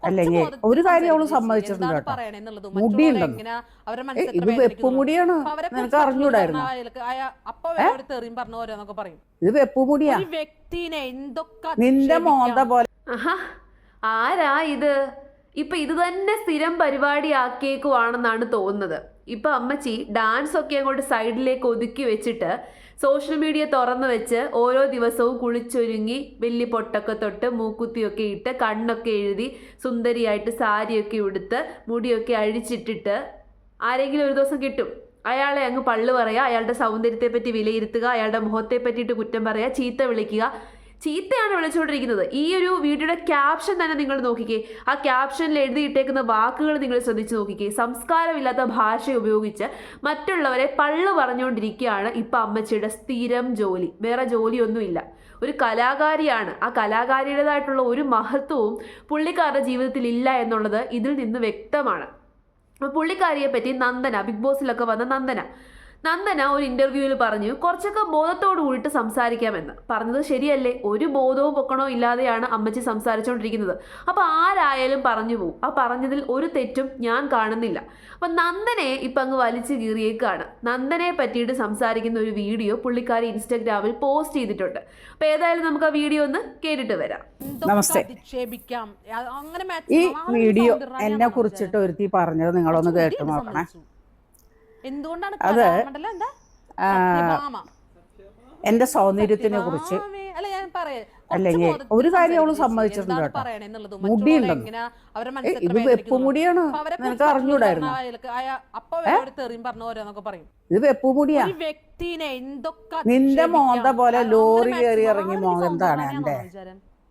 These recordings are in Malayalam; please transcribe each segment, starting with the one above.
അല്ലെങ്കിൽ ഒരു കാര്യം അവള് സമ്മതിച്ചിട്ടുണ്ട് കേട്ടോ, മുടിയുണ്ടെന്ന്. ഇത് വെപ്പുമുടിയാണ്, നിനക്ക് അറിഞ്ഞൂടായിരുന്നു. ഇത് വെപ്പുമുടിയാ, നിന്റെ മോന്ത പോലെ. ആരാ ഇത്? ഇപ്പൊ ഇത് തന്നെ സ്ഥിരം പരിപാടിയാക്കിയേക്കുവാണെന്നാണ് തോന്നുന്നത്. ഇപ്പൊ അമ്മച്ചി ഡാൻസ് ഒക്കെ അങ്ങോട്ട് സൈഡിലേക്ക് ഒതുക്കി വെച്ചിട്ട് സോഷ്യൽ മീഡിയ തുറന്നു വെച്ച് ഓരോ ദിവസവും കുളിച്ചൊരുങ്ങി വലിയ പൊട്ടൊക്കെ തൊട്ട് മൂക്കുത്തിയൊക്കെ ഇട്ട് കണ്ണൊക്കെ എഴുതി സുന്ദരിയായിട്ട് സാരിയൊക്കെ ഉടുത്ത് മുടിയൊക്കെ അഴിച്ചിട്ടിട്ട് ആരെങ്കിലും ഒരു ദിവസം കിട്ടും, അയാളെ അങ്ങ് പള്ളു പറയുക, അയാളുടെ സൗന്ദര്യത്തെ പറ്റി വിലയിരുത്തുക, അയാളുടെ മുഖത്തെ പറ്റിയിട്ട് കുറ്റം പറയുക, ചീത്ത വിളിക്കുക. ചീത്തയാണ് വിളിച്ചുകൊണ്ടിരിക്കുന്നത്. ഈ ഒരു വീഡിയോയുടെ ക്യാപ്ഷൻ തന്നെ നിങ്ങൾ നോക്കിക്കേ, ആ ക്യാപ്ഷനിൽ എഴുതിയിട്ടേക്കുന്ന വാക്കുകൾ നിങ്ങൾ ശ്രദ്ധിച്ച് നോക്കിക്കേ. സംസ്കാരമില്ലാത്ത ഭാഷ ഉപയോഗിച്ച് മറ്റുള്ളവരെ പള്ളു പറഞ്ഞുകൊണ്ടിരിക്കുകയാണ് ഇപ്പം അമ്മച്ചിയുടെ സ്ഥിരം ജോലി. വേറെ ജോലിയൊന്നുമില്ല. ഒരു കലാകാരിയാണ്. ആ കലാകാരിയുടേതായിട്ടുള്ള ഒരു മഹത്വവും പുള്ളിക്കാരുടെ ജീവിതത്തിൽ ഇല്ല എന്നുള്ളത് ഇതിൽ നിന്ന് വ്യക്തമാണ്. അപ്പോൾ പുള്ളിക്കാരിയെ പറ്റി നന്ദന, ബിഗ് ബോസിലൊക്കെ വന്ന നന്ദന ഒരു ഇന്റർവ്യൂവിൽ പറഞ്ഞു കുറച്ചൊക്കെ ബോധത്തോട് കൂടിയിട്ട് സംസാരിക്കാമെന്ന്. പറഞ്ഞത് ശരിയല്ലേ? ഒരു ബോധവും പൊക്കണോ ഇല്ലാതെയാണ് അമ്മച്ചി സംസാരിച്ചുകൊണ്ടിരിക്കുന്നത്. അപ്പോൾ ആരായാലും പറഞ്ഞു പോകും. ആ പറഞ്ഞതിൽ ഒരു തെറ്റും ഞാൻ കാണുന്നില്ല. അപ്പം നന്ദനെ ഇപ്പം അങ്ങ് വലിച്ചു കീറിയേക്കാണ്. നന്ദനെ പറ്റിയിട്ട് സംസാരിക്കുന്ന ഒരു വീഡിയോ പുള്ളിക്കാരി ഇൻസ്റ്റാഗ്രാമിൽ പോസ്റ്റ് ചെയ്തിട്ടുണ്ട്. അപ്പോൾ ഏതായാലും നമുക്ക് ആ വീഡിയോ ഒന്ന് കേട്ടിട്ട് വരാം. നമസ്തേ. ഈ വീഡിയോ എന്നെ കുറിച്ചിട്ട് ഒരുത്തി പറഞ്ഞത് നിങ്ങളൊന്ന് കേട്ടു നോക്കണേ. അത് എന്റെ സൗന്ദര്യത്തിനെ കുറിച്ച്, അല്ലെങ്കിൽ ഒരു കാര്യം അവള് സമ്മതിച്ചിട്ടുണ്ട് കേട്ടോ, മുടിയുണ്ടെന്ന്. ഇത് വെപ്പുമുടിയാണ്, നിനക്ക് അറിഞ്ഞൂടായിരുന്നു. ഇത് വെപ്പുമുടിയാ, നിന്റെ മോന്ത പോലെ ലോറി കയറി ഇറങ്ങി മോന്താണ് എന്റെ.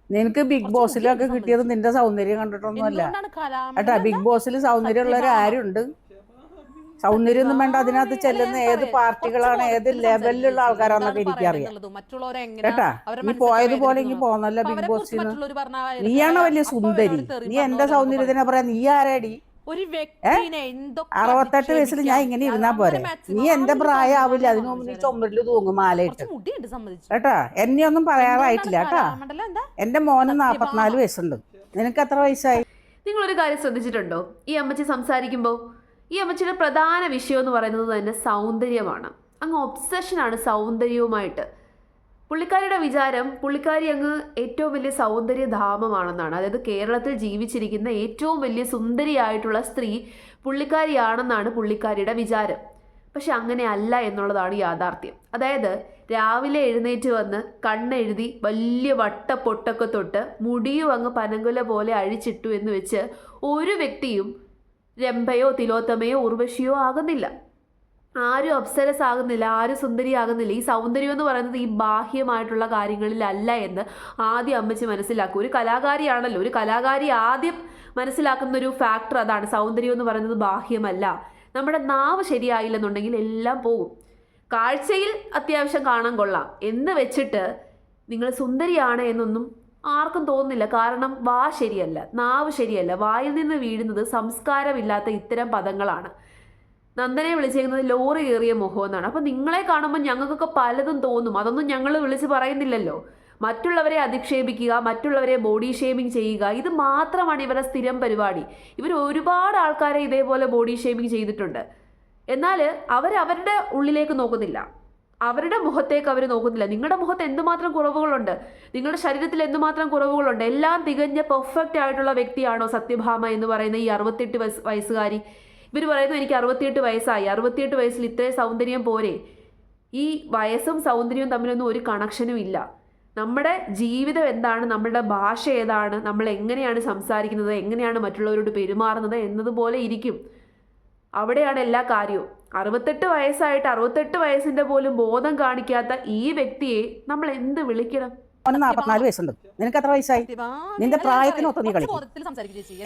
നിനക്ക് ബിഗ് ബോസിലൊക്കെ കിട്ടിയത് നിന്റെ സൗന്ദര്യം കണ്ടിട്ടൊന്നുമല്ല കേട്ടാ. ബിഗ് ബോസിൽ സൗന്ദര്യമുള്ളവർ ആരുണ്ട്? സൗന്ദര്യം ഒന്നും വേണ്ട. അതിനകത്ത് ചെല്ലുന്ന ഏത് പാർട്ടികളാണ്, ഏത് ലെവലിലുള്ള ആൾക്കാരാന്നൊക്കെ എനിക്കറിയാം കേട്ടാ. നീ പോയതുപോലെ ഇനി പോന്നല്ല ബിഗ് ബോസിൽ. നീയാണ് വലിയ സുന്ദരി. നീ എന്റെ സൗന്ദര്യത്തിനെ പറയാ. നീ ആരാടി? 68 വയസ്സിൽ ഞാൻ ഇങ്ങനെ ഇരുന്നാ പോരെ? നീ എന്റെ പ്രായം ആവില്ല. അതിനു മുമ്പ് നീ ചുമരില് തൂങ്ങും മാലയിട്ട് കേട്ടാ. എന്നെ ഒന്നും പറയാറായിട്ടില്ല കേട്ടാ. എന്റെ മോന് 44 വയസ്സുണ്ട്. നിനക്ക് എത്ര വയസ്സായി? നിങ്ങളൊരു കാര്യം ശ്രദ്ധിച്ചിട്ടുണ്ടോ? ഈ അമ്മച്ചി സംസാരിക്കുമ്പോൾ ഈ അമ്മച്ചിയുടെ പ്രധാന വിഷയം എന്ന് പറയുന്നത് തന്നെ സൗന്ദര്യമാണ്. അങ്ങ് ഒബ്സഷനാണ് സൗന്ദര്യവുമായിട്ട്. പുള്ളിക്കാരിയുടെ വിചാരം പുള്ളിക്കാരി അങ്ങ് ഏറ്റവും വലിയ സൗന്ദര്യധാമമാണെന്നാണ്. അതായത് കേരളത്തിൽ ജീവിച്ചിരിക്കുന്ന ഏറ്റവും വലിയ സുന്ദരിയായിട്ടുള്ള സ്ത്രീ പുള്ളിക്കാരിയാണെന്നാണ് പുള്ളിക്കാരിയുടെ വിചാരം. പക്ഷെ അങ്ങനെ അല്ല എന്നുള്ളതാണ് യാഥാർത്ഥ്യം. അതായത് രാവിലെ എഴുന്നേറ്റ് വന്ന് കണ്ണെഴുതി വലിയ വട്ടപ്പൊട്ടൊക്കെ തൊട്ട് മുടിയും അങ്ങ് പനങ്കുല പോലെ അഴിച്ചിട്ടു എന്ന് വെച്ച് ഒരു വ്യക്തിയും രംഭയോ തിലോത്തമയോ ഉർവശിയോ ആകുന്നില്ല. ആരും അപ്സരസ് ആകുന്നില്ല, ആരും സുന്ദരിയാകുന്നില്ല. ഈ സൗന്ദര്യം എന്ന് പറയുന്നത് ഈ ബാഹ്യമായിട്ടുള്ള കാര്യങ്ങളിലല്ല എന്ന് ആദ്യം അമ്മച്ചി മനസ്സിലാക്കും. ഒരു കലാകാരിയാണല്ലോ, ഒരു കലാകാരി ആദ്യം മനസ്സിലാക്കുന്നൊരു ഫാക്ടർ അതാണ്. സൗന്ദര്യം എന്ന് പറയുന്നത് ബാഹ്യമല്ല. നമ്മുടെ നാവ് ശരിയായില്ലെന്നുണ്ടെങ്കിൽ എല്ലാം പോകും. കാഴ്ചയിൽ അത്യാവശ്യം കാണാൻ കൊള്ളാം എന്ന് വെച്ചിട്ട് നിങ്ങൾ സുന്ദരിയാണ് എന്നൊന്നും ആർക്കും തോന്നുന്നില്ല. കാരണം വാ ശരിയല്ല, നാവ് ശരിയല്ല. വായിൽ നിന്ന് വീഴുന്നത് സംസ്കാരമില്ലാത്ത ഇത്തരം പദങ്ങളാണ്. നന്ദനെ വിളിച്ചേക്കുന്നത് ലോറി കയറിയ മുഖം എന്നാണ്. അപ്പം നിങ്ങളെ കാണുമ്പോൾ ഞങ്ങൾക്കൊക്കെ പലതും തോന്നും. അതൊന്നും ഞങ്ങൾ വിളിച്ച് പറയുന്നില്ലല്ലോ. മറ്റുള്ളവരെ അധിക്ഷേപിക്കുക, മറ്റുള്ളവരെ ബോഡി ഷേമിങ് ചെയ്യുക, ഇത് മാത്രമാണ് ഇവരുടെ സ്ഥിരം പരിപാടി. ഇവർ ഒരുപാട് ആൾക്കാരെ ഇതേപോലെ ബോഡി ഷേമിങ് ചെയ്തിട്ടുണ്ട്. എന്നാൽ അവരുടെ ഉള്ളിലേക്ക് നോക്കുന്നില്ല, അവരുടെ മുഖത്തേക്ക് അവർ നോക്കുന്നില്ല. നിങ്ങളുടെ മുഖത്ത് എന്തുമാത്രം കുറവുകളുണ്ട്, നിങ്ങളുടെ ശരീരത്തിൽ എന്തുമാത്രം കുറവുകളുണ്ട്. എല്ലാം തികഞ്ഞ പെർഫെക്റ്റ് ആയിട്ടുള്ള വ്യക്തിയാണോ സത്യഭാമ എന്ന് പറയുന്ന ഈ 68 വയസ്സുകാരി? ഇവർ പറയുന്നു എനിക്ക് 68 വയസ്സായി, 68 വയസ്സിൽ ഇത്രയും സൗന്ദര്യം പോരെ? ഈ വയസ്സും സൗന്ദര്യവും തമ്മിലൊന്നും ഒരു കണക്ഷനും ഇല്ല. നമ്മുടെ ജീവിതം എന്താണ്, നമ്മളുടെ ഭാഷ ഏതാണ്, നമ്മൾ എങ്ങനെയാണ് സംസാരിക്കുന്നത്, എങ്ങനെയാണ് മറ്റുള്ളവരോട് പെരുമാറുന്നത് എന്നതുപോലെ ഇരിക്കും. അവിടെയാണ് എല്ലാ കാര്യവും. 68 വയസ്സായിട്ട് 68 വയസ്സിന്റെ പോലും ബോധം കാണിക്കാത്ത ഈ വ്യക്തിയെ നമ്മൾ എന്ത് വിളിക്കണം? 44 വയസ്സുണ്ട്. നിനക്ക് എത്ര വയസ്സായി? നിന്റെ പ്രായത്തിനൊത്ത നീ കളിക്കും.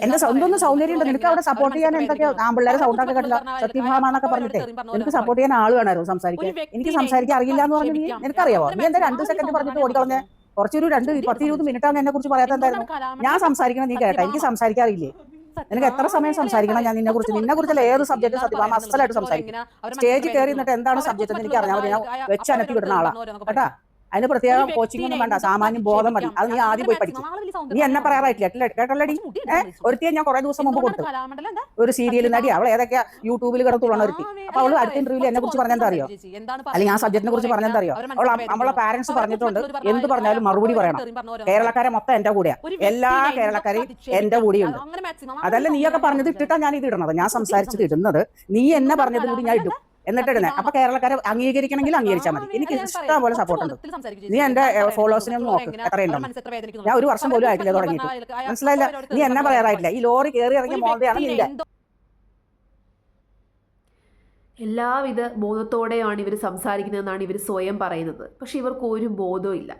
എന്റെ സ്വന്തം സൗന്ദര്യം ഉണ്ട്. നിനക്ക് അവിടെ സപ്പോർട്ട് ചെയ്യാൻ എന്തൊക്കെയോ ആമ്പിള്ളേരെ സൗണ്ടൊക്കെ കേട്ടില്ല, സത്യഭാമ എന്നൊക്കെ പറഞ്ഞിട്ട് നിനക്ക് സപ്പോർട്ട് ചെയ്യാൻ ആള് വേണമായിരുന്നു സംസാരിക്കാൻ. എനിക്ക് സംസാരിക്കാൻ അറിയില്ല എന്ന് പറഞ്ഞു. നീ നിനക്കറിയാവോ? നീ എന്താ 2 സെക്കൻഡ് പറഞ്ഞിട്ട് ഓടിക്കളഞ്ഞ? കുറച്ചൊരു 10-20 മിനിറ്റാണ് എന്നെ കുറിച്ച് പറയാത്ത എന്തായിരുന്നു? ഞാൻ സംസാരിക്കണം, നീ കേട്ടാ? എനിക്ക് സംസാരിക്കാറില്ലേ? നിനക്ക് എത്ര സമയം സംസാരിക്കണം ഞാൻ നിന്നെ കുറിച്ചല്ല ഏത് സബ്ജക്റ്റും സത്യഭാമ അസലായിട്ട് സംസാരിക്കും. സ്റ്റേജിൽ കയറി നിന്നിട്ട് എന്താണ് സബ്ജക്റ്റ് എന്ന് എനിക്ക് അറിഞ്ഞാൽ മതി. ഞാൻ വെച്ച് അനത്തി വിടുന്ന ആളാ കേട്ടാ. അതിന് പ്രത്യേക കോച്ചിങ് ഒന്നും വേണ്ട, സാമാന്യം ബോധം മതി. അത് നീ ആദ്യം പോയി പഠിക്കും. നീ എന്നെ പറയാറായിട്ടില്ല കേട്ടല്ലടി. ഒരുത്തിയെ ഞാൻ കുറെ ദിവസം മുമ്പ് കൊടുത്തു, ഒരു സീരിയൽ നടി, അവൾ ഏതൊക്കെയാ യൂട്യൂബിൽ കിടത്തുള്ള ഒരുത്തി. അപ്പൊ അവള് അടുത്ത ഇന്റർവ്യൂവിൽ എന്നെ കുറിച്ച് പറഞ്ഞെന്താ അറിയോ, അല്ലെങ്കിൽ ആ സബ്ജക്റ്റിനെ കുറിച്ച് പറഞ്ഞെന്താ അറിയോ, നമ്മളെ പാരന്റ്സ് പറഞ്ഞിട്ടുണ്ട് എന്ത് പറഞ്ഞാലും മറുപടി പറയണം. കേരളക്കാരെ മൊത്തം എന്റെ കൂടെയാ, എല്ലാ കേരളക്കാരെയും എന്റെ കൂടെയുണ്ട്. അതല്ല നീയൊക്കെ പറഞ്ഞത് ഇട്ടിട്ടാ ഞാൻ ഇത് ഇടണത്, ഞാൻ സംസാരിച്ചത് ഇടുന്നത്, നീ എന്നെ പറഞ്ഞത് കൂടി ഞാൻ ഇടും എന്നിട്ടിടുന്നേ. അപ്പൊ കേരളക്കാരെ അംഗീകരിക്കണമെങ്കിൽ അംഗീകരിച്ചാൽ മതി. എനിക്ക് ഇഷ്ടം പോലെ സപ്പോർട്ട് ഉണ്ട്. നീ എന്റെ ഫോളോവേഴ്സിനെ ഒന്ന് നോക്ക് എത്രയുണ്ടോ. ഞാൻ 1 വർഷം പോലും ആയിട്ടില്ല തുടങ്ങിയിട്ട്, മനസ്സിലായില്ല. നീ എന്നെ പറയാറായിട്ടില്ല. ഈ ലോറി കയറി ഇറങ്ങിയ മോന്റെയാണ് നിന്റെ. എല്ലാവിധ ബോധത്തോടെയാണ് ഇവർ സംസാരിക്കുന്നതെന്നാണ് ഇവർ സ്വയം പറയുന്നത്. പക്ഷെ ഇവർക്ക് ഒരു ബോധവും ഇല്ല.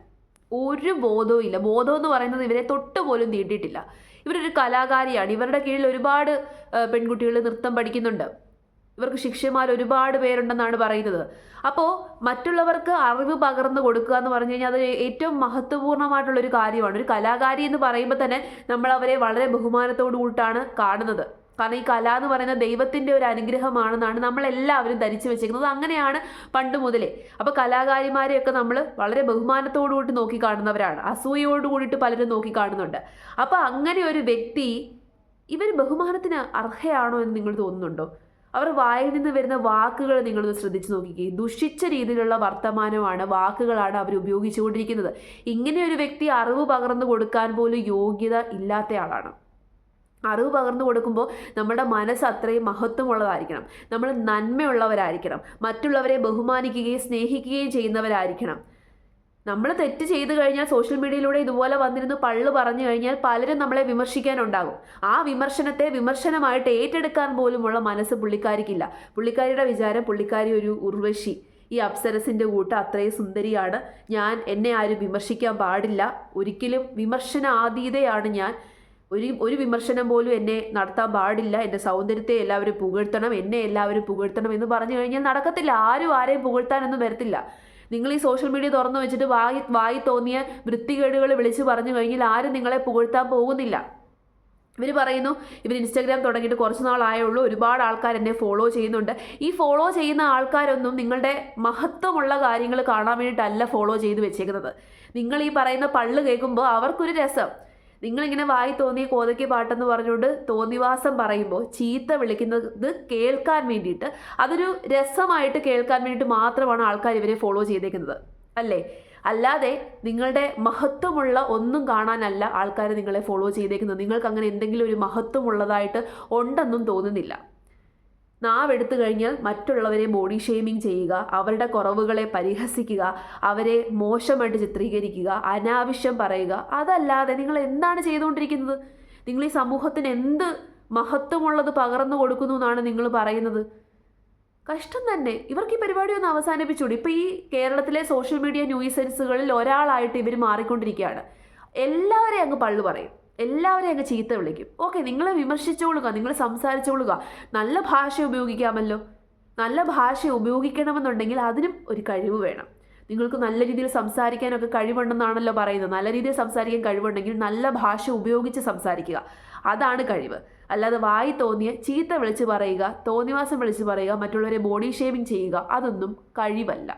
ബോധം എന്ന് പറയുന്നത് ഇവരെ തൊട്ടുപോലും നീട്ടിയിട്ടില്ല. ഇവരൊരു കലാകാരിയാണ്. ഇവരുടെ കീഴിൽ ഒരുപാട് പെൺകുട്ടികൾ നൃത്തം പഠിക്കുന്നുണ്ട്. ഇവർക്ക് ശിഷ്യന്മാർ ഒരുപാട് പേരുണ്ടെന്നാണ് പറയുന്നത്. അപ്പോൾ മറ്റുള്ളവർക്ക് അറിവ് പകർന്നു കൊടുക്കുക എന്ന് പറഞ്ഞു കഴിഞ്ഞാൽ അത് ഏറ്റവും മഹത്വപൂർണ്ണമായിട്ടുള്ളൊരു കാര്യമാണ്. ഒരു കലാകാരി എന്ന് പറയുമ്പോൾ തന്നെ നമ്മൾ അവരെ വളരെ ബഹുമാനത്തോടു കൂടിയിട്ടാണ് കാണുന്നത്. കാരണം ഈ കല എന്ന് പറയുന്നത് ദൈവത്തിൻ്റെ ഒരു അനുഗ്രഹമാണെന്നാണ് നമ്മളെല്ലാവരും ധരിച്ചു വെച്ചിരിക്കുന്നത്. അങ്ങനെയാണ് പണ്ട് മുതലേ. അപ്പോൾ കലാകാരിമാരെയൊക്കെ നമ്മൾ വളരെ ബഹുമാനത്തോടു കൂടി നോക്കി കാണുന്നവരാണ്. അസൂയയോട് കൂടിയിട്ട് പലരും നോക്കി കാണുന്നുണ്ട്. അപ്പോൾ അങ്ങനെ ഒരു വ്യക്തി ഇവർ ബഹുമാനത്തിന് അർഹയാണോ എന്ന് നിങ്ങൾ തോന്നുന്നുണ്ടോ? അവർ വായിൽ നിന്ന് വരുന്ന വാക്കുകൾ നിങ്ങളൊന്ന് ശ്രദ്ധിച്ചു നോക്കിക്കേ. ദുഷിച്ച രീതിയിലുള്ള വർത്തമാനമാണ്, വാക്കുകളാണ് അവർ ഉപയോഗിച്ചുകൊണ്ടിരിക്കുന്നത്. ഇങ്ങനെ ഒരു വ്യക്തി അറിവ് പകർന്നു കൊടുക്കാൻ പോലും യോഗ്യത ഇല്ലാത്തയാളാണ്. അറിവ് പകർന്നു കൊടുക്കുമ്പോൾ നമ്മുടെ മനസ്സ് അത്രയും മഹത്വമുള്ളതായിരിക്കണം. നമ്മൾ നന്മയുള്ളവരായിരിക്കണം. മറ്റുള്ളവരെ ബഹുമാനിക്കുകയും സ്നേഹിക്കുകയും ചെയ്യുന്നവരായിരിക്കണം. നമ്മൾ തെറ്റ് ചെയ്തു കഴിഞ്ഞാൽ സോഷ്യൽ മീഡിയയിലൂടെ ഇതുപോലെ വന്നിരുന്ന് പള്ളു പറഞ്ഞു കഴിഞ്ഞാൽ പലരും നമ്മളെ വിമർശിക്കാനുണ്ടാകും. ആ വിമർശനത്തെ വിമർശനമായിട്ട് ഏറ്റെടുക്കാൻ പോലുമുള്ള മനസ്സ് പുള്ളിക്കാരിക്കില്ല. പുള്ളിക്കാരിയുടെ വിചാരം പുള്ളിക്കാരി ഒരു ഉർവശി, ഈ അപ്സരസിൻ്റെ കൂട്ട് അത്രയും സുന്ദരിയാണ്, എന്നെ ആരും വിമർശിക്കാൻ പാടില്ല, ഒരിക്കലും വിമർശനാതീതയാണ് ഞാൻ, ഒരു വിമർശനം പോലും എന്നെ നടത്താൻ പാടില്ല, എൻ്റെ സൗന്ദര്യത്തെ എല്ലാവരും പുകഴ്ത്തണം, എന്നെ എല്ലാവരും പുകഴ്ത്തണം എന്ന് പറഞ്ഞു കഴിഞ്ഞാൽ നടക്കത്തില്ല. ആരും ആരെയും പുകഴ്ത്താനൊന്നും വരത്തില്ല. നിങ്ങൾ ഈ സോഷ്യൽ മീഡിയ തുറന്നു വെച്ചിട്ട് വായി തോന്നിയ വൃത്തികേടുകൾ വിളിച്ച് പറഞ്ഞു കഴിഞ്ഞാൽ ആരും നിങ്ങളെ പുകഴ്ത്താൻ പോകുന്നില്ല. ഇവർ പറയുന്നു ഇവർ ഇൻസ്റ്റാഗ്രാം തുടങ്ങിയിട്ട് കുറച്ച് നാളായുള്ളൂ, ഒരുപാട് ആൾക്കാർ എന്നെ ഫോളോ ചെയ്യുന്നുണ്ട്. ഈ ഫോളോ ചെയ്യുന്ന ആൾക്കാരൊന്നും നിങ്ങളുടെ മഹത്വമുള്ള കാര്യങ്ങൾ കാണാൻ വേണ്ടിയിട്ടല്ല ഫോളോ ചെയ്ത് വെച്ചേക്കുന്നത്. നിങ്ങൾ ഈ പറയുന്ന പള്ളു കേൾക്കുമ്പോൾ അവർക്കൊരു രസം. നിങ്ങളിങ്ങനെ വായി തോന്നിയ കോതയ്ക്ക് പാട്ടെന്ന് പറഞ്ഞുകൊണ്ട് തോന്നിവാസം പറയുമ്പോൾ ചീത്ത വിളിക്കുന്നത് കേൾക്കാൻ വേണ്ടിയിട്ട്, അതൊരു രസമായിട്ട് കേൾക്കാൻ വേണ്ടിയിട്ട് മാത്രമാണ് ആൾക്കാർ ഇവരെ ഫോളോ ചെയ്തേക്കുന്നത്, അല്ലേ? അല്ലാതെ നിങ്ങളുടെ മഹത്വമുള്ള ഒന്നും കാണാനല്ല ആൾക്കാർ നിങ്ങളെ ഫോളോ ചെയ്തേക്കുന്നത്. നിങ്ങൾക്ക് അങ്ങനെ എന്തെങ്കിലും ഒരു മഹത്വമുള്ളതായിട്ട് ഉണ്ടെന്നും തോന്നുന്നില്ല. നാവെടുത്തു കഴിഞ്ഞാൽ മറ്റുള്ളവരെ ബോഡി ഷെയ്മിങ് ചെയ്യുക, അവരുടെ കുറവുകളെ പരിഹസിക്കുക, അവരെ മോശമായിട്ട് ചിത്രീകരിക്കുക, അനാവശ്യം പറയുക, അതല്ലാതെ നിങ്ങൾ എന്താണ് ചെയ്തുകൊണ്ടിരിക്കുന്നത്? നിങ്ങൾ ഈ സമൂഹത്തിന് എന്ത് മഹത്വമുള്ളത് പകർന്നു കൊടുക്കുന്നു എന്നാണ് നിങ്ങൾ പറയുന്നത്? കഷ്ടം തന്നെ. ഇവർക്ക് ഈ പരിപാടി ഒന്ന് അവസാനിപ്പിച്ചുകൂടി? ഇപ്പോൾ ഈ കേരളത്തിലെ സോഷ്യൽ മീഡിയ ന്യൂസൻസുകളിൽ ഒരാളായിട്ട് ഇവർ മാറിക്കൊണ്ടിരിക്കുകയാണ്. എല്ലാവരെയും അങ്ങ് പള്ളു പറയും, എല്ലാവരെയും അങ്ങ് ചീത്ത വിളിക്കും. ഓക്കെ, നിങ്ങളെ വിമർശിച്ചോളുക, നിങ്ങൾ സംസാരിച്ചോളുക, നല്ല ഭാഷ ഉപയോഗിക്കാമല്ലോ. നല്ല ഭാഷ ഉപയോഗിക്കണമെന്നുണ്ടെങ്കിൽ അതിനും ഒരു കഴിവ് വേണം. നിങ്ങൾക്ക് നല്ല രീതിയിൽ സംസാരിക്കാനൊക്കെ കഴിവുണ്ടെന്നാണല്ലോ പറയുന്നത്. നല്ല രീതിയിൽ സംസാരിക്കാൻ കഴിവുണ്ടെങ്കിൽ നല്ല ഭാഷ ഉപയോഗിച്ച് സംസാരിക്കുക, അതാണ് കഴിവ്. അല്ലാതെ വായി തോന്നിയ ചീത്ത വിളിച്ച് പറയുക, തോന്നിവാസം വിളിച്ച് പറയുക, മറ്റുള്ളവരെ ബോഡി ഷേമിങ് ചെയ്യുക, അതൊന്നും കഴിവല്ല.